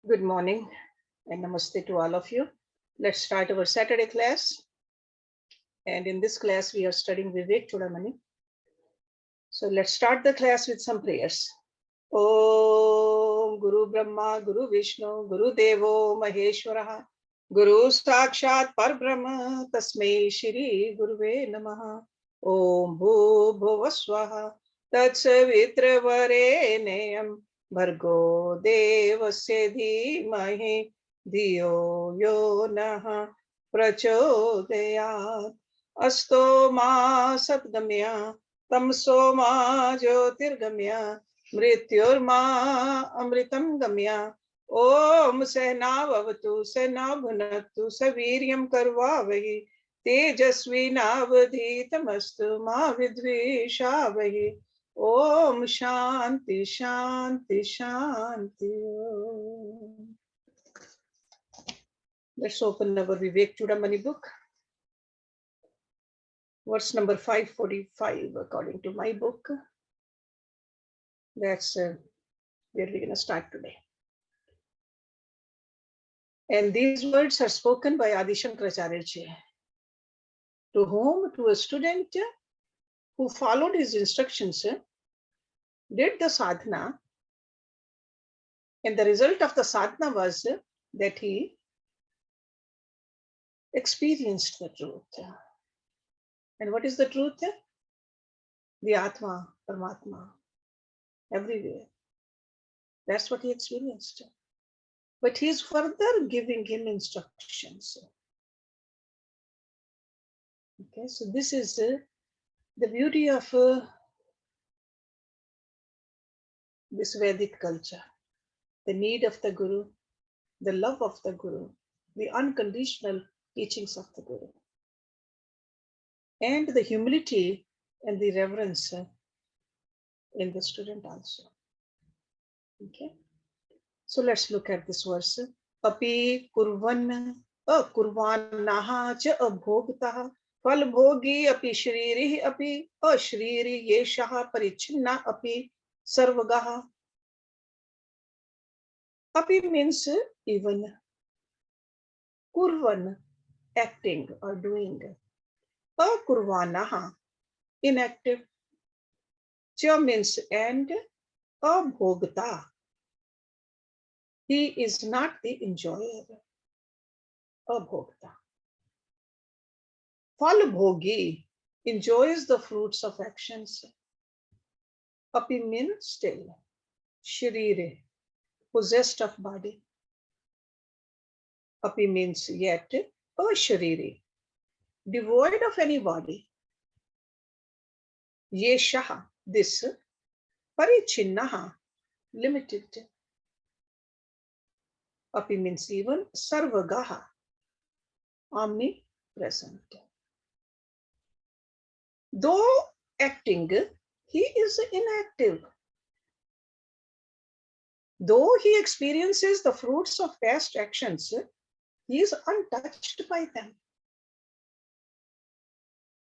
Good morning and namaste to all of you. Let's start our Saturday class. And in this class, we are studying Vivekachudamani. So let's start the class with some prayers. Om Guru Brahma, Guru Vishnu, Guru Devo Maheshwaraha, Guru Sakshat Parbrahma, Tasmai Shri Guruve Namaha. Om Bhu Bhuvaswaha, Tatsavitra Vareneyam, Bhargo Devasya Dhimahi, Dhiyo Yo Naha Prachodayat. Asto Ma Satgamya, Tamso Ma Jyotirgamya, Mrityurma Amritam Gamya. Om Sehnavavatu Sehnabhunaktu Saviryam Karvavahi Tejasvi Navadhitamastu Ma Vidvishavahi. Om Shanti Shanti Shanti. Let's open our Vivekachudamani book. Verse number 545, according to my book. That's where we're going to start today. And these words are spoken by Adi Shankaracharya, to whom? To a student who followed his instructions, did the sadhana, and the result of the sadhana was that he experienced the truth. And what is the truth? The Atma, Paramatma, everywhere. That's what he experienced. But he is further giving him instructions. Okay, so this is the beauty of this Vedic culture. The need of the Guru, the love of the Guru, the unconditional teachings of the Guru, and the humility and the reverence in the student also. Okay, so let's look at this verse. Api kurvan kurvanaha cha abhogtaha fal bhogi api shriri api ashriri yeshaha parichinna api sarvagaha. Api means even. Kurvan, acting or doing. Akurvanaha, inactive. Cha means and. Abhogta, he is not the enjoyer. Abhogta. Fal bhogi, enjoys the fruits of actions. Api means still. Shrire, possessed of body. Api means yet. Ashriri, devoid of any body. Yeshaha, this. Parichinnaha, limited. Api means even. Sarvagaha, omnipresent. Though acting, he is inactive. Though he experiences the fruits of past actions, he is untouched by them.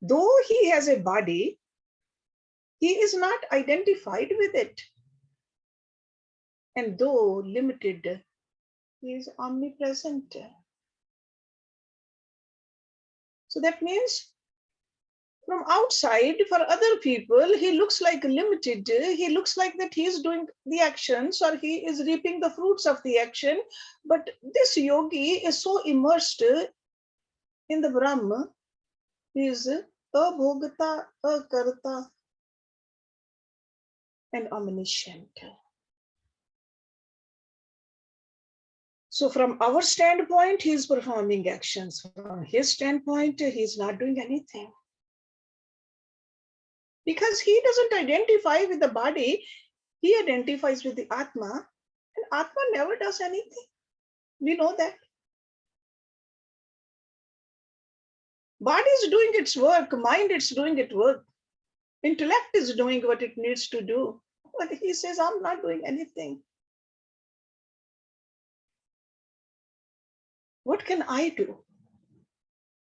Though he has a body, he is not identified with it. And though limited, he is omnipresent. So that means from outside, for other people, he looks like limited. He looks like that he is doing the actions or he is reaping the fruits of the action. But this yogi is so immersed in the Brahma, he is abhogata, akarta, and omniscient. So from our standpoint, he is performing actions. From his standpoint, he is not doing anything. Because he doesn't identify with the body, he identifies with the Atma, and Atma never does anything. We know that. Body is doing its work, mind is doing its work, intellect is doing what it needs to do. But he says, I'm not doing anything. What can I do?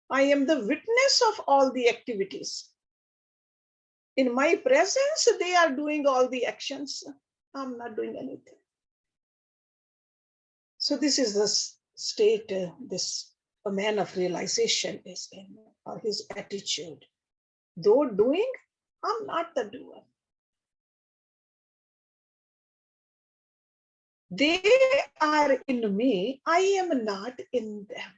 I am the witness of all the activities. In my presence, they are doing all the actions. I'm not doing anything. So this is the state this a man of realization is in, or his attitude. Though doing, I'm not the doer. They are in me, I am not in them.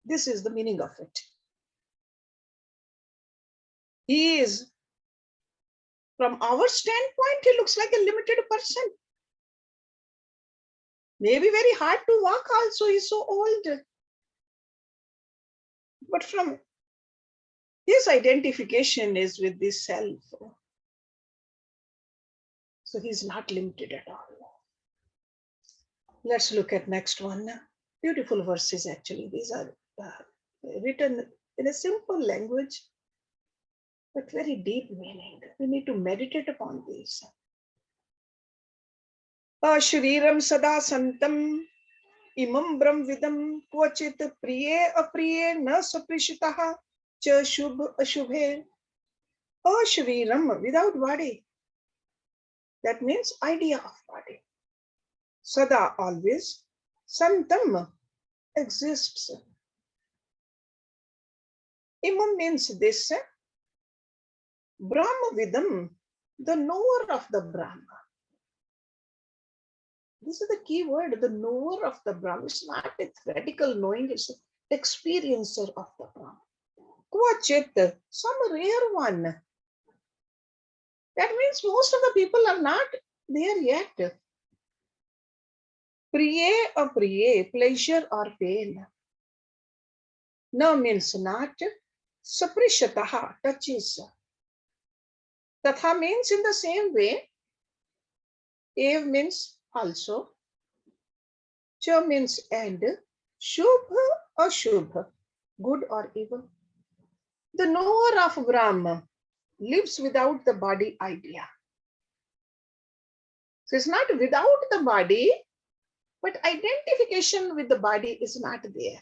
This is the meaning of it. He is, from our standpoint, he looks like a limited person. Maybe very hard to walk also, he's so old. But from his identification is with this self. So he's not limited at all. Let's look at next one. Beautiful verses actually. These are written in a simple language, but very deep meaning. We need to meditate upon these. Ashriram sada santam imam brahmvidam kvachit priye apriye na saprishitaha cha shubh ashubhe. Ashriram, without body. That means idea of body. Sada, always. Santam, exists. Imam means this. Brahmavidam, the knower of the Brahma. This is the key word, the knower of the Brahma. It's not a theoretical knowing, it's an experiencer of the Brahma. Kvachit, some rare one. That means most of the people are not there yet. Priye apriye, pleasure or pain. Na means not. Saprishataha, touches. Tatha means in the same way. Ev means also. Cha means and. Shubha or Shubha, good or evil. The knower of Brahma lives without the body idea. So it's not without the body, but identification with the body is not there.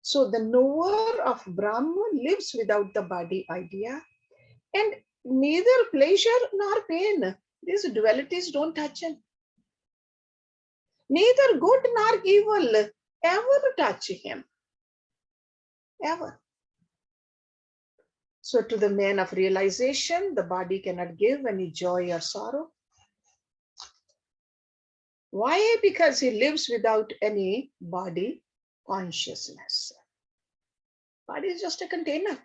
So the knower of Brahma lives without the body idea, and neither pleasure nor pain. These dualities don't touch him. Neither good nor evil ever touch him. Ever. So to the man of realization, the body cannot give any joy or sorrow. Why? Because he lives without any body consciousness. Body is just a container.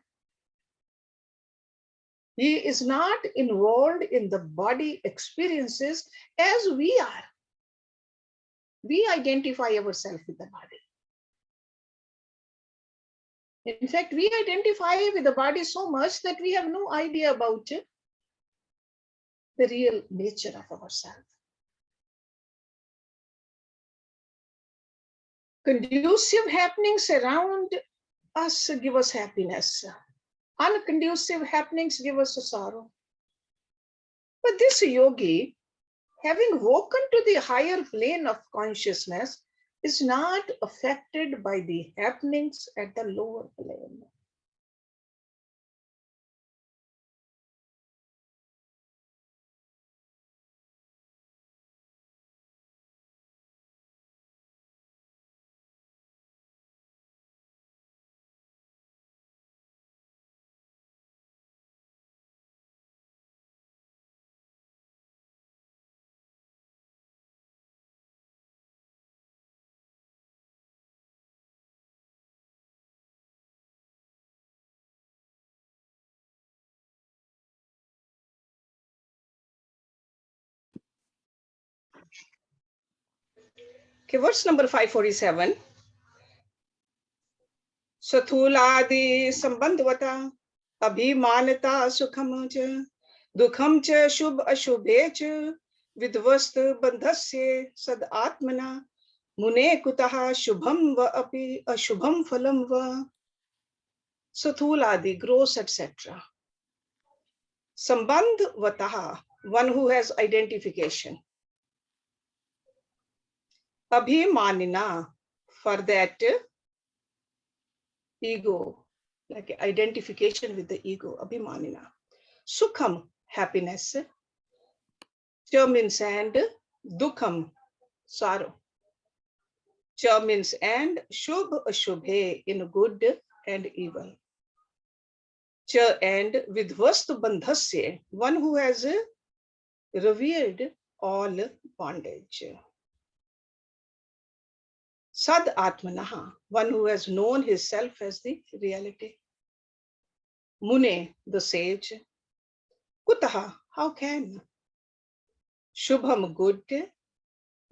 He is not involved in the body experiences as we are. We identify ourselves with the body. In fact, we identify with the body so much that we have no idea about the real nature of ourselves. Conducive happenings around us give us happiness. Unconducive happenings give us sorrow. But this yogi, having woken to the higher plane of consciousness, is not affected by the happenings at the lower plane. Okay, verse number 547. Sathuladi sambandvata abhimanata sukham cha dukham cha shubh ashubhe cha vidvast bandhasya sad atmana mune kutaha shubham va api ashubham phalam va. Sathuladi, gross, etc. Sambandvataha, one who has identification. Abhimanina, for that ego, like identification with the ego, abhimanina. Sukham, happiness. Cha means and, dukham, sorrow. Cha means and, shubh ashubhe, in good and evil. Cha and with vastu bandhasya, one who has revered all bondage. Sad atmanaha, one who has known his self as the reality. Mune, the sage. Kutaha, how can? Shubham, good.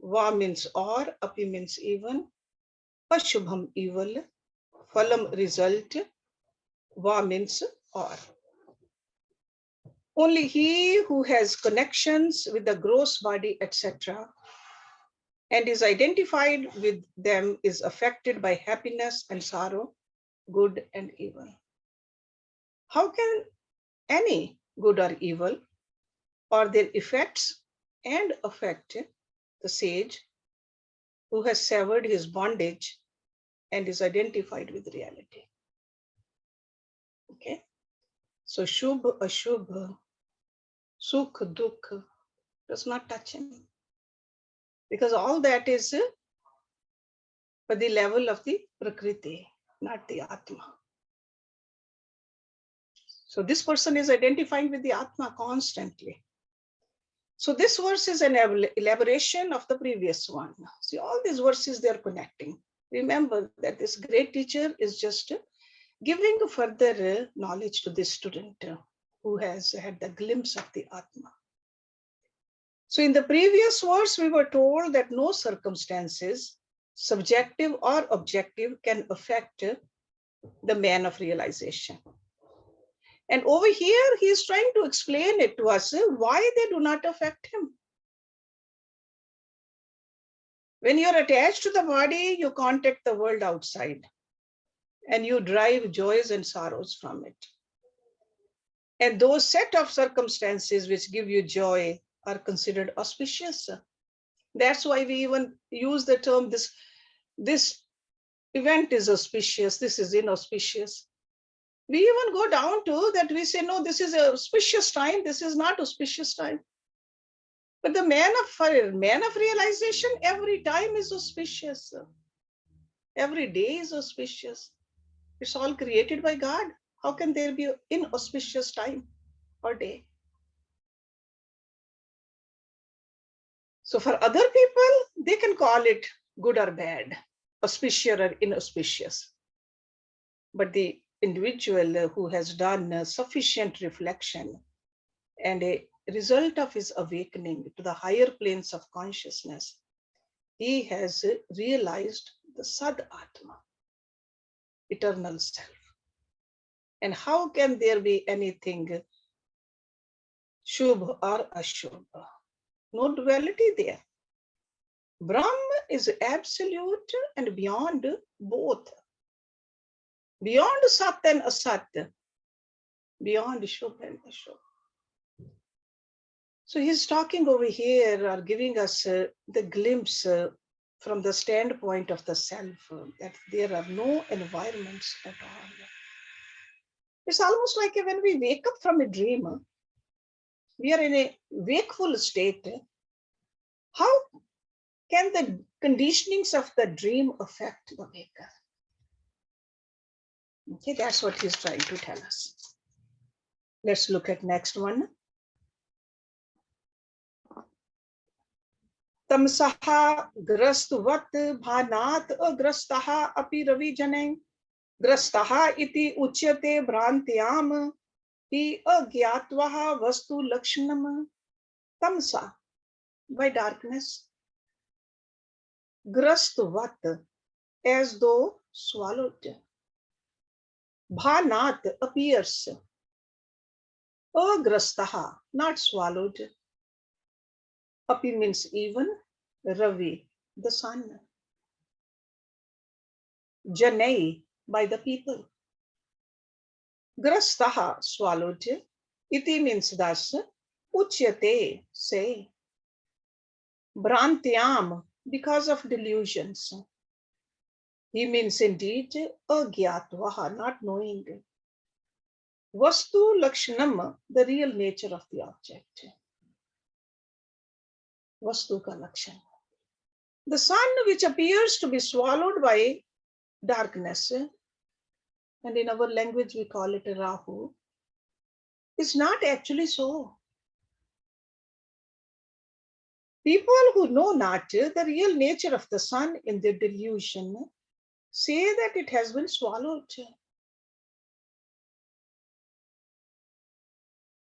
Va means or, api means even. Ashubham, evil. Phalam, result. Va means or. Only he who has connections with the gross body, etc., and is identified with them is affected by happiness and sorrow, good and evil. How can any good or evil or their effects and affect the sage who has severed his bondage and is identified with reality? Okay, so shubh ashubh, sukh dukh does not touch him, because all that is for the level of the prakriti, not the atma. So this person is identifying with the atma constantly. So this verse is an elaboration of the previous one. See, all these verses, they're connecting. Remember that this great teacher is just giving further knowledge to this student who has had the glimpse of the atma. So in the previous verse, we were told that no circumstances, subjective or objective, can affect the man of realization. And over here, he is trying to explain it to us why they do not affect him. When you're attached to the body, you contact the world outside and you drive joys and sorrows from it. And those set of circumstances which give you joy are considered auspicious. That's why we even use the term this event is auspicious, this is inauspicious. We even go down to that we say, no, this is an auspicious time, this is not auspicious time. But the man of realization, every time is auspicious. Every day is auspicious. It's all created by God. How can there be an inauspicious time or day? So for other people, they can call it good or bad, auspicious or inauspicious. But the individual who has done sufficient reflection and a result of his awakening to the higher planes of consciousness, he has realized the Sad Atma, eternal self. And how can there be anything Shubh or Ashubh? No duality there. Brahma is absolute and beyond both. Beyond Sat and Asat. Beyond Shubh and Ashubh. So he's talking over here or giving us the glimpse from the standpoint of the self that there are no environments at all. It's almost like when we wake up from a dream, we are in a wakeful state. How can the conditionings of the dream affect the waker? Okay, that's what he's trying to tell us. Let's look at next one. Tamsaha grastvat bhanat agrastaha api ravi jane grastaha iti uchyate bhrantyam hi agyatvaha vastu lakshanam. Tamsa, by darkness. Grastvat, as though swallowed. Bhanat, appears. Agrastaha, not swallowed. Api means even. Ravi, the sun. Janai, by the people. Grastaha, swallowed. Iti means thus. Uchyate, say. Bhrantyam, because of delusions. He means indeed agyatvaha, not knowing. Vastu lakshanam, the real nature of the object. Vastu ka lakshan. The sun, which appears to be swallowed by darkness, and in our language we call it a Rahu, is not actually so. People who know not the real nature of the sun in their delusion say that it has been swallowed.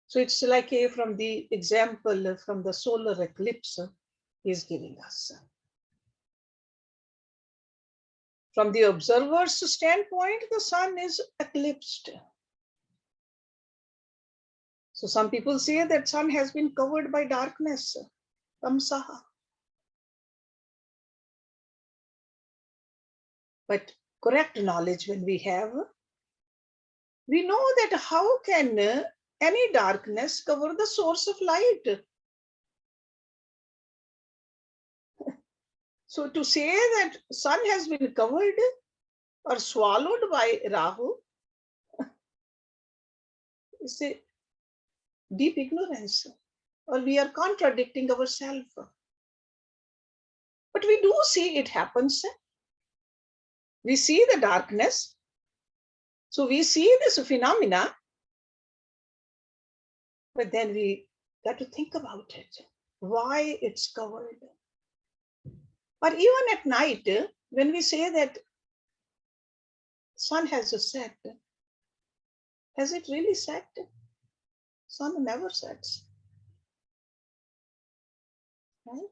So it's like from the example from the solar eclipse he is giving us. From the observer's standpoint, the sun is eclipsed. So some people say that sun has been covered by darkness, tamsaha. But correct knowledge when we have, we know that how can any darkness cover the source of light? So to say that sun has been covered or swallowed by Rahu is a deep ignorance, or we are contradicting ourselves. But we do see it happens. We see the darkness. So we see this phenomena, but then we got to think about it, why it's covered. Or even at night, when we say that sun has set, has it really set? Sun never sets. Right?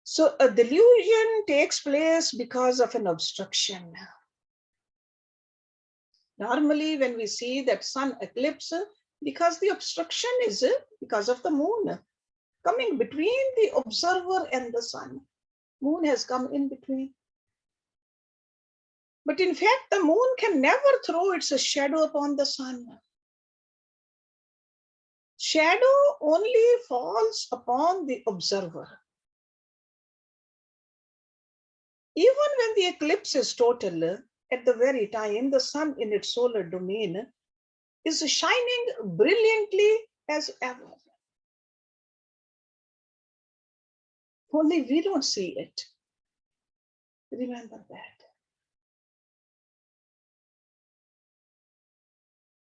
So a delusion takes place because of an obstruction. Normally, when we see that sun eclipse, because the obstruction is because of the moon coming between the observer and the sun. Moon has come in between. But in fact, the moon can never throw its shadow upon the sun. Shadow only falls upon the observer. Even when the eclipse is total, at the very time the sun in its solar domain is shining brilliantly as ever. Only we don't see it. Remember that.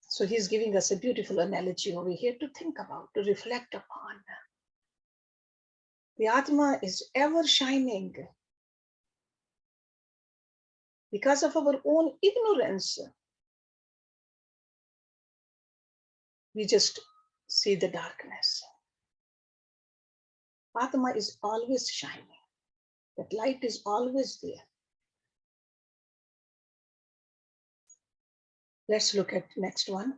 So he's giving us a beautiful analogy over here to think about, to reflect upon. The Atma is ever shining. Because of our own ignorance, we just see the darkness. Atma is always shining. That light is always there. Let's look at next one.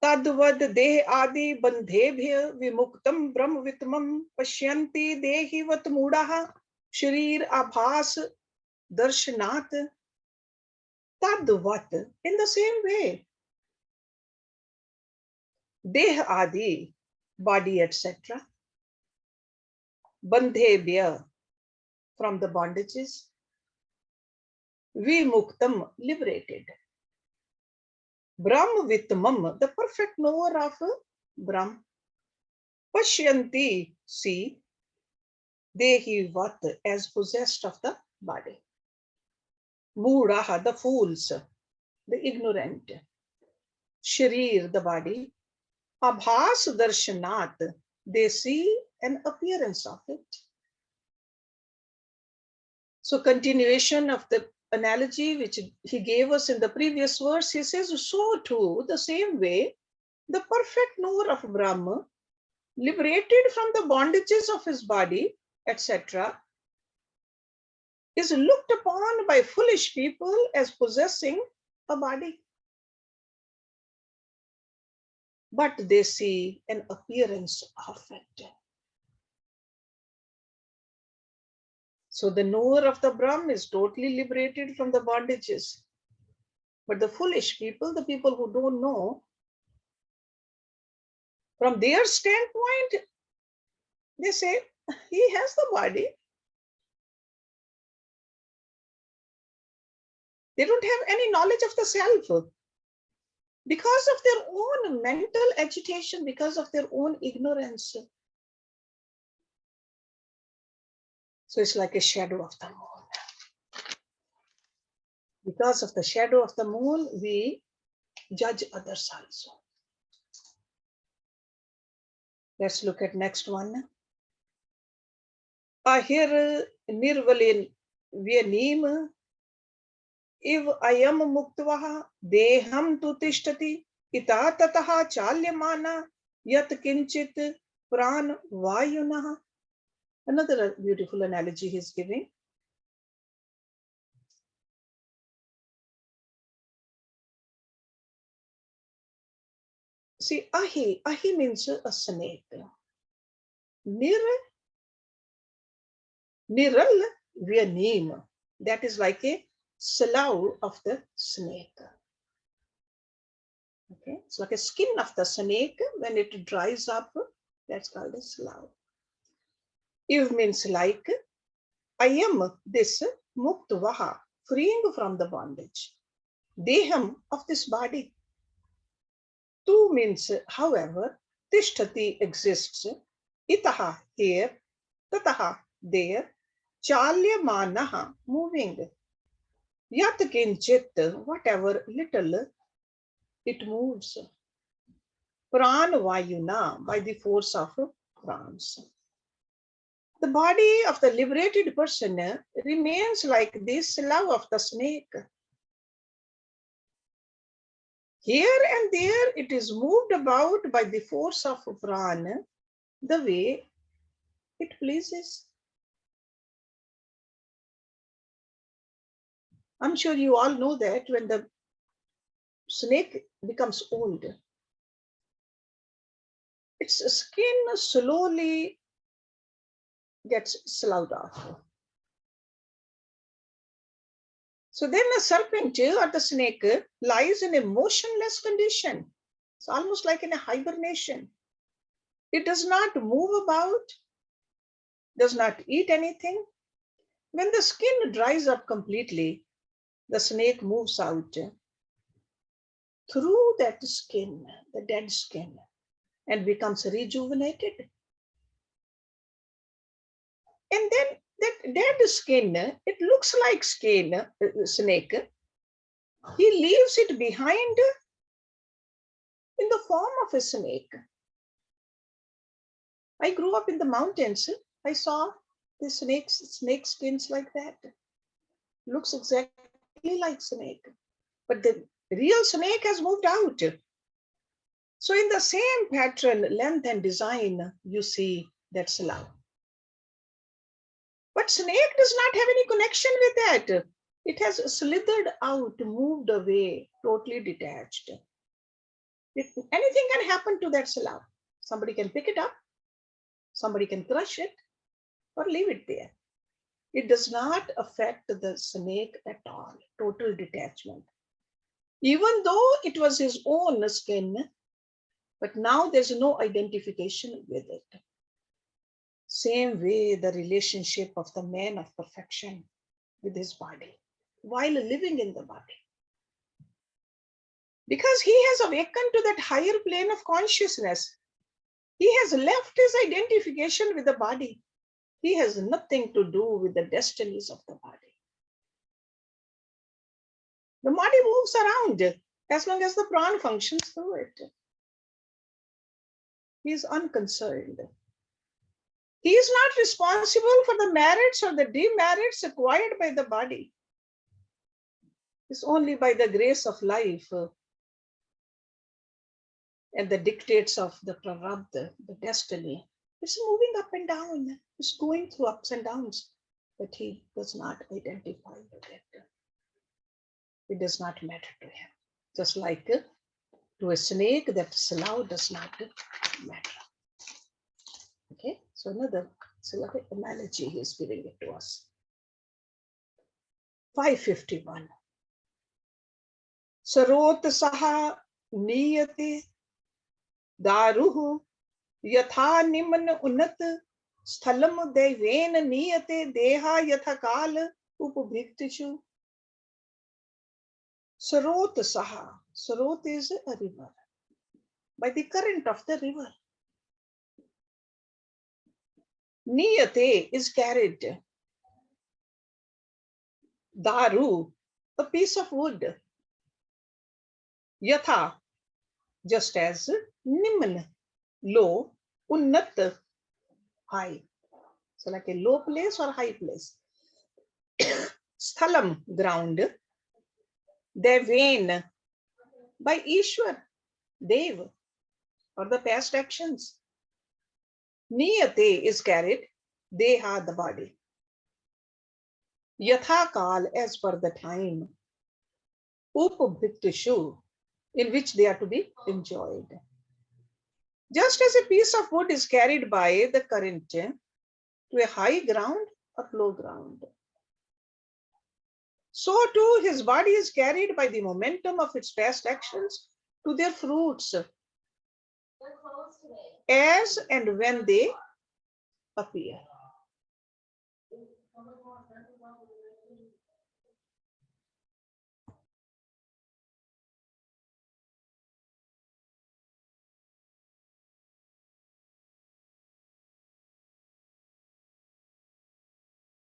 Tadvad deh adi bandhebhya vimuktam brahm vitmam pashyanti dehivat mudaha sharir abhas darshanat. Tadvat, in the same way, deh adi, body, etc. Bandhebhya, from the bondages. Vimuktam, liberated. Brahm Vitmam, the perfect knower of Brahm. Pashyanti, see, Dehi Vat, as possessed of the body. Mudaha, the fools, the ignorant. Sharir, the body. Abhas Darshanat, they see an appearance of it. So continuation of the analogy which he gave us in the previous verse, he says, so too, the same way, the perfect knower of Brahma, liberated from the bondages of his body, etc., is looked upon by foolish people as possessing a body. But they see an appearance of it. So the knower of the Brahm is totally liberated from the bondages. But the foolish people, the people who don't know, from their standpoint, they say, he has the body. They don't have any knowledge of the self. Because of their own mental agitation, because of their own ignorance. So it's like a shadow of the moon. Because of the shadow of the moon, we judge others also. Let's look at next one. Ahir nirvalin vyanim iv ayam muktvaha deham tu tishtati ita tataha chalyamana yat kinchit pran vayunah. Another beautiful analogy he's giving. See, ahi means a snake. Niral vyanim. That is like a slough of the snake. Okay, it's like a skin of the snake. When it dries up, that's called a slough. Iv means like, I am this muktvaha, freeing from the bondage. Deham, of this body. Tu means, however, tishtati exists. Itaha, here. Tataha, there. Chalyamanaha, moving. Yat kinchit, whatever little it moves. Pran vayuna, by the force of prans. The body of the liberated person remains like this slough of the snake. Here and there it is moved about by the force of pran, the way it pleases. I'm sure you all know that when the snake becomes old, its skin slowly gets sloughed off. So then a serpent or the snake lies in a motionless condition. It's almost like in a hibernation. It does not move about, does not eat anything. When the skin dries up completely, the snake moves out through that skin, the dead skin, and becomes rejuvenated. And then that dead skin, it looks like skin, snake. He leaves it behind in the form of a snake. I grew up in the mountains. I saw the snake skins like that. Looks exactly like snake. But the real snake has moved out. So in the same pattern, length and design, you see that slough. But snake does not have any connection with that. It has slithered out, moved away, totally detached. Anything can happen to that slough. Somebody can pick it up, somebody can crush it, or leave it there. It does not affect the snake at all, total detachment. Even though it was his own skin, but now there's no identification with it. Same way the relationship of the man of perfection with his body while living in the body. Because he has awakened to that higher plane of consciousness, he has left his identification with the body. He has nothing to do with the destinies of the body. The body moves around as long as the pran functions through it. He is unconcerned. He is not responsible for the merits or the demerits acquired by the body. It's only by the grace of life and the dictates of the prarabdha, the destiny. It's moving up and down. It's going through ups and downs, but he does not identify with it. It does not matter to him. Just like to a snake, that slough does not matter. Okay, so another syllabic analogy he is giving it to us. 551. Sarot saha niyate daruhu yatha nimn unat sthalam deven niyate deha yatha kal upabhiktishu. Sarot saha. Sarot is a river. By the current of the river. Niyate is carried. Daru, a piece of wood. Yatha, just as. Nimn, low. Unnat, high. So like a low place or high place. Sthalam, ground. Devain, by Ishwar, Dev, or the past actions. Niyate is carried. Deha, the body. Yatha kal, as per the time. Upabhiktishu, in which they are to be enjoyed. Just as a piece of wood is carried by the current to a high ground or low ground, so too his body is carried by the momentum of its past actions to their fruits, as and when they appear.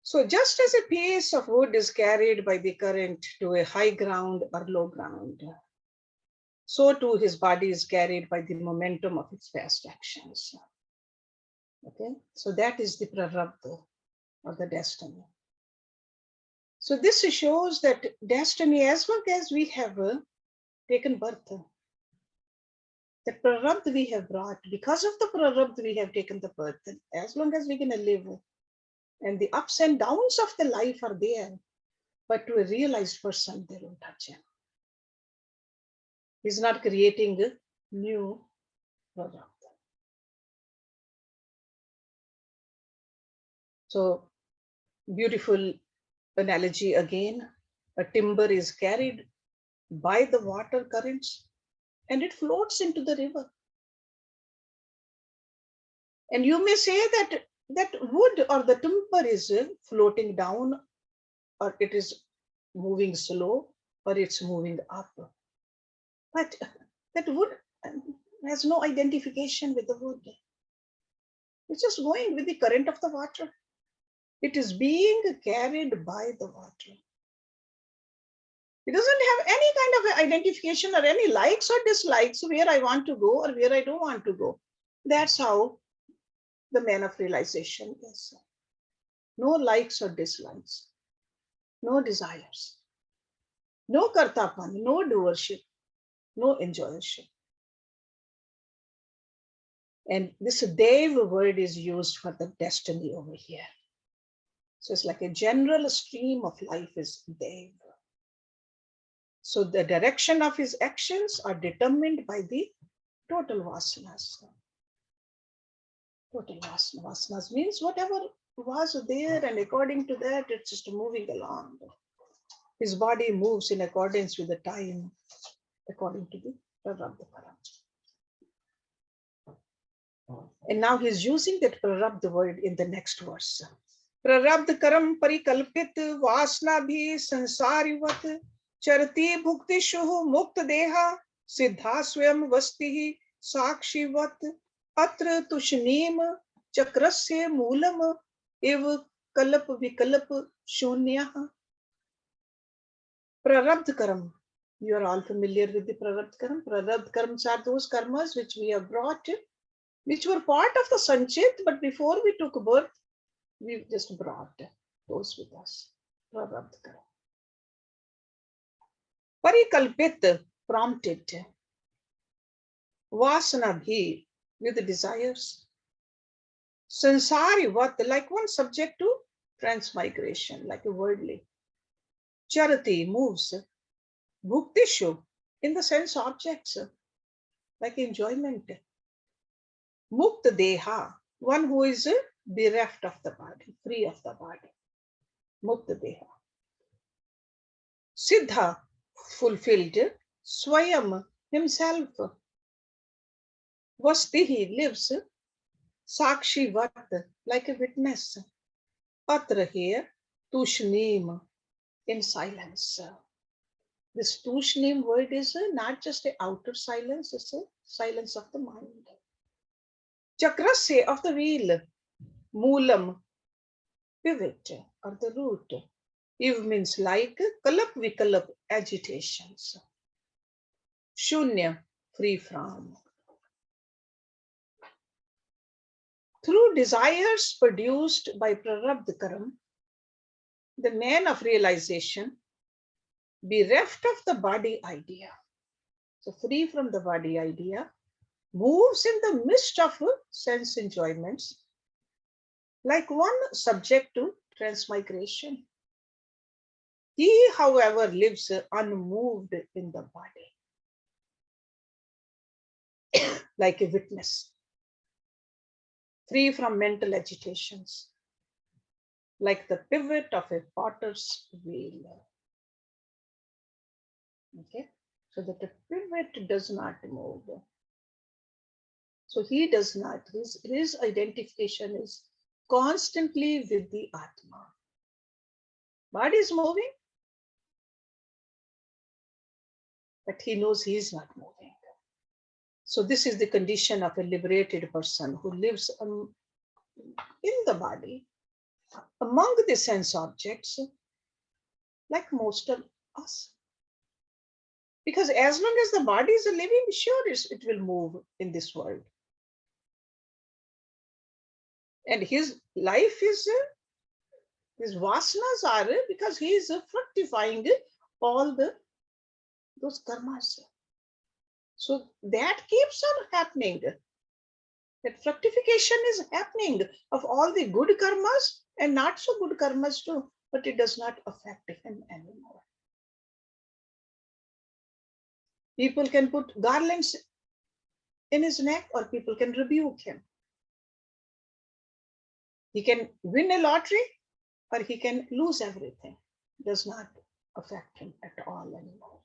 So just as a piece of wood is carried by the current to a high ground or low ground, so too his body is carried by the momentum of its past actions. Okay, so that is the prarabdha or the destiny. So this shows that destiny, as long as we have taken birth, the prarabdha we have brought, because of the prarabdha we have taken the birth, as long as we're going to live, and the ups and downs of the life are there, but to a realized person, they don't touch him. He's not creating a new prarabdha. So beautiful analogy again. A timber is carried by the water currents and it floats into the river. And you may say that that wood or the timber is floating down, or it is moving slow, or it's moving up. But that wood has no identification with the wood. It's just going with the current of the water. It is being carried by the water. It doesn't have any kind of identification or any likes or dislikes where I want to go or where I don't want to go. That's how the man of realization is. No likes or dislikes, no desires, no kartapan, no doership, no enjoyership. And this Dev word is used for the destiny over here. So it's like a general stream of life is Dev. So the direction of his actions are determined by the total vasanas. Total vasana. Vasanas means whatever was there, and according to that, it's just moving along. His body moves in accordance with the time, according to the prarabdha karam. And now he's using that prarabdha word in the next verse. Prarabdha karam parikalpit vasna bhi sansarivat charati bhuktishu mukta deha siddha swayam vastihi sakshivat atra tushneem chakrasya moolam ev kalap vikalap shunyah. Prarabdha karam. You are all familiar with the prarabdha karam. Prarabdha karams are those karmas which we have brought, which were part of the sanchit, but before we took birth, we just brought those with us. Prarabdha karam. Parikalpit, prompted. Vasana bhi, with the desires. Sansari vat, like one subject to transmigration, like a worldly. Charati, moves. Bhuktishu, in the sense objects, like enjoyment. Mukta deha, one who is bereft of the body, free of the body. Mukta deha. Siddha, fulfilled. Swayam, himself. Vastihi, lives. Sakshi vat, like a witness. Atra, here. Tushneem, in silence. This tushneem word is not just an outer silence, it's a silence of the mind. Chakrasya, of the wheel. Moolam, pivot, or the root. Iv means like, kalap vikalap, agitations. Shunya, free from. Through desires produced by prarabdha karam, the man of realization, bereft of the body idea, so free from the body idea, moves in the midst of sense enjoyments, like one subject to transmigration. He, however, lives unmoved in the body, like a witness, free from mental agitations, like the pivot of a potter's wheel. Okay, so that the pivot does not move. So he does not, his identification is constantly with the Atma. Body is moving, but he knows he is not moving. So this is the condition of a liberated person who lives in the body, among the sense objects, like most of us. Because as long as the body is living, sure it will move in this world. And his life is, his vasanas are, because he is fructifying all those karmas. So that keeps on happening. That fructification is happening of all the good karmas and not so good karmas too, but it does not affect him anymore. People can put garlands in his neck, or people can rebuke him. He can win a lottery, or he can lose everything. It does not affect him at all anymore.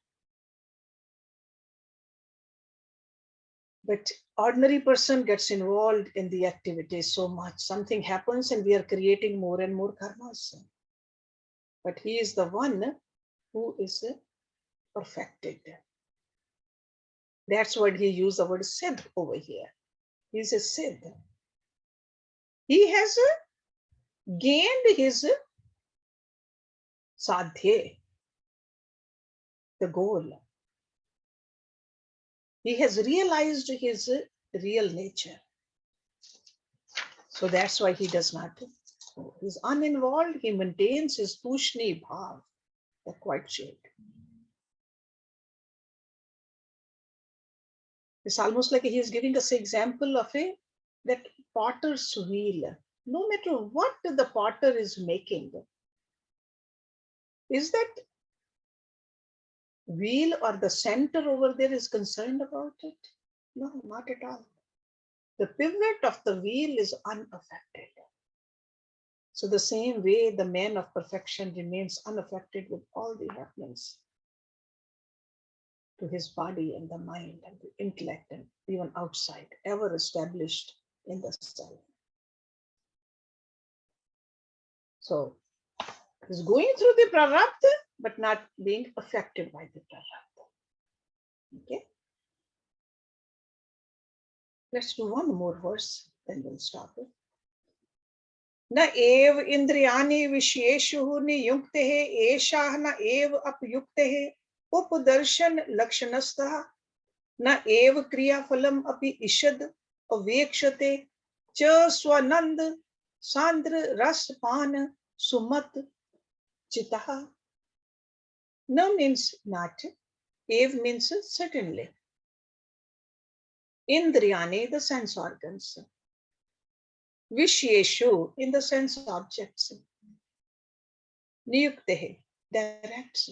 But ordinary person gets involved in the activity so much. Something happens and we are creating more and more karmas. But he is the one who is perfected. That's what he used the word siddh over here. He's a siddh. He has gained his sadhya, the goal. He has realized his real nature. So that's why he does not. He's uninvolved. He maintains his tushni bhav, the quiet shade. It's almost like he is giving us an example of that potter's wheel. No matter what the potter is making, is that wheel or the center over there is concerned about it? No, not at all. The pivot of the wheel is unaffected. So the same way the man of perfection remains unaffected with all the happenings to his body and the mind and the intellect and even outside, ever established in the self. So he's going through the prarabdha, but not being affected by the prarabdha. Okay. Let's do one more verse, then we'll stop it. न एव इंद्रियाणि विषयेषु नियुक्ते एषः न एव अपयुक्ते उपदर्शन लक्षणस्थः न एव क्रियाफलम् अपि ईषद् अवेक्षते च Swanand सांद्र रसपान सुमत चितः. No means not. Ev means certainly. Indriyani, the sense organs. Vishyeshu, in the sense objects. Niyuktehe, directs.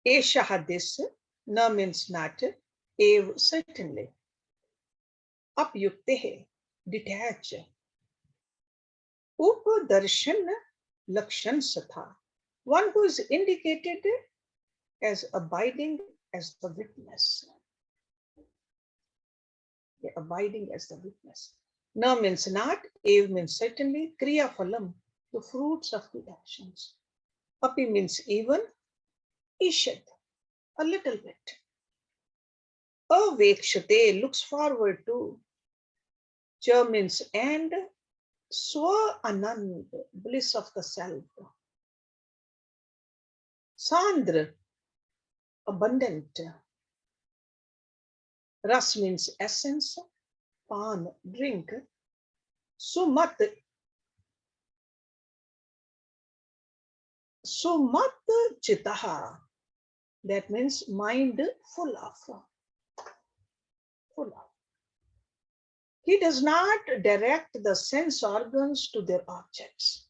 Eshaha, this. Na means not. Ev, certainly. Apyuktehe, detach. Upadarshan lakshan satha, one who is indicated as abiding as the witness. Abiding as the witness. Na means not, ev means certainly, kriya phalam, the fruits of the actions. Api means even, ishad, a little bit. Avekshate, looks forward to. Cha means and, swa anand, bliss of the self. Sandra, abundant. Ras means essence. Pan, drink. Sumat, sumat chitaha. That means mind full of. Full of. He does not direct the sense organs to their objects,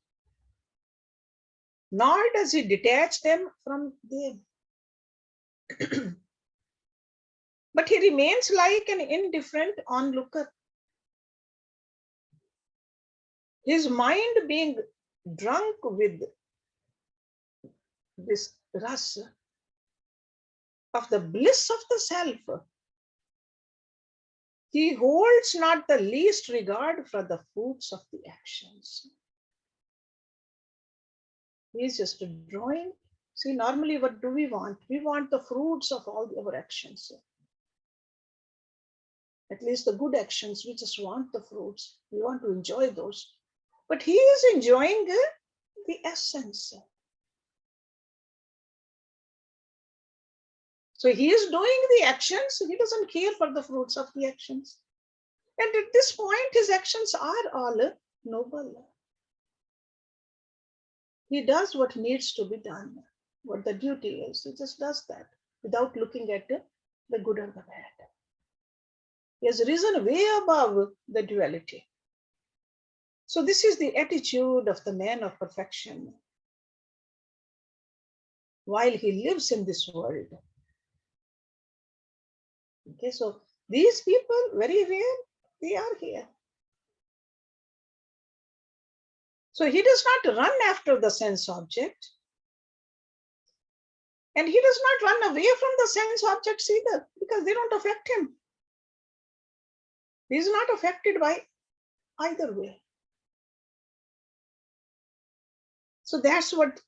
nor does he detach them from them. But he remains like an indifferent onlooker. His mind being drunk with this rasa of the bliss of the self, he holds not the least regard for the fruits of the actions. He is just drawing. See, normally what do we want? We want the fruits of all our actions. At least the good actions, we just want the fruits. We want to enjoy those. But he is enjoying the essence. So he is doing the actions. He doesn't care for the fruits of the actions. And at this point, his actions are all noble. He does what needs to be done, what the duty is. He just does that without looking at the good or the bad. He has risen way above the duality. So this is the attitude of the man of perfection while he lives in this world. Okay, so these people, very rare, they are here. So he does not run after the sense object. And he does not run away from the sense objects either, because they don't affect him. He is not affected by either way. So that's what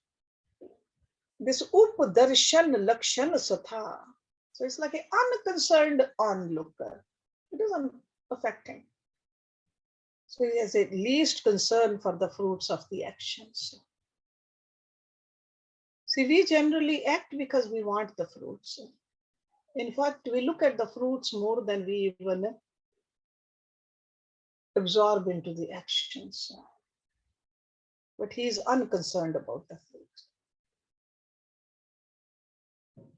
this updarshan lakshan satha. So it's like an unconcerned onlooker. It doesn't affect him. So he has at least concern for the fruits of the actions. See, we generally act because we want the fruits. In fact, we look at the fruits more than we even absorb into the actions. But he is unconcerned about the fruits.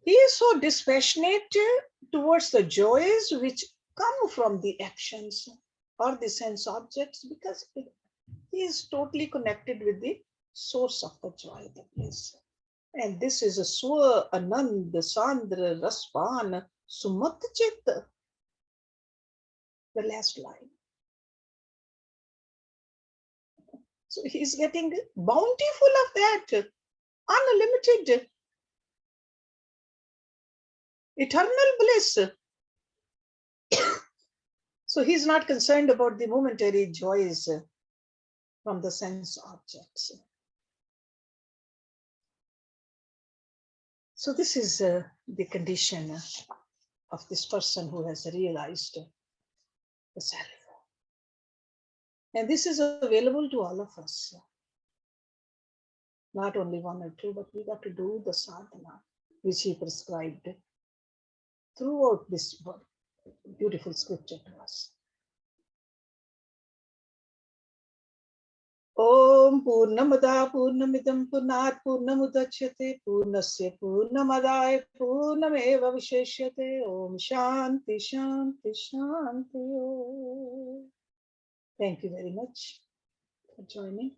He is so dispassionate towards the joys which come from the actions or the sense objects, because he is totally connected with the source of the joy, the bliss. And this is a Swa Anand Sandra Raspan Sumat Chit, the last line. So he's getting bountiful of that, unlimited, eternal bliss. So he's not concerned about the momentary joys from the sense objects. So this is the condition of this person who has realized the self. And this is available to all of us. Not only one or two, but we got to do the sadhana which he prescribed throughout this beautiful scripture to us. Om Purnamada Purnamidam Purnat Purnamudachyate Purnasya Purnamadaya Purnameva Visheshyate Om Shanti Shanti Shanti Om. Thank you very much for joining.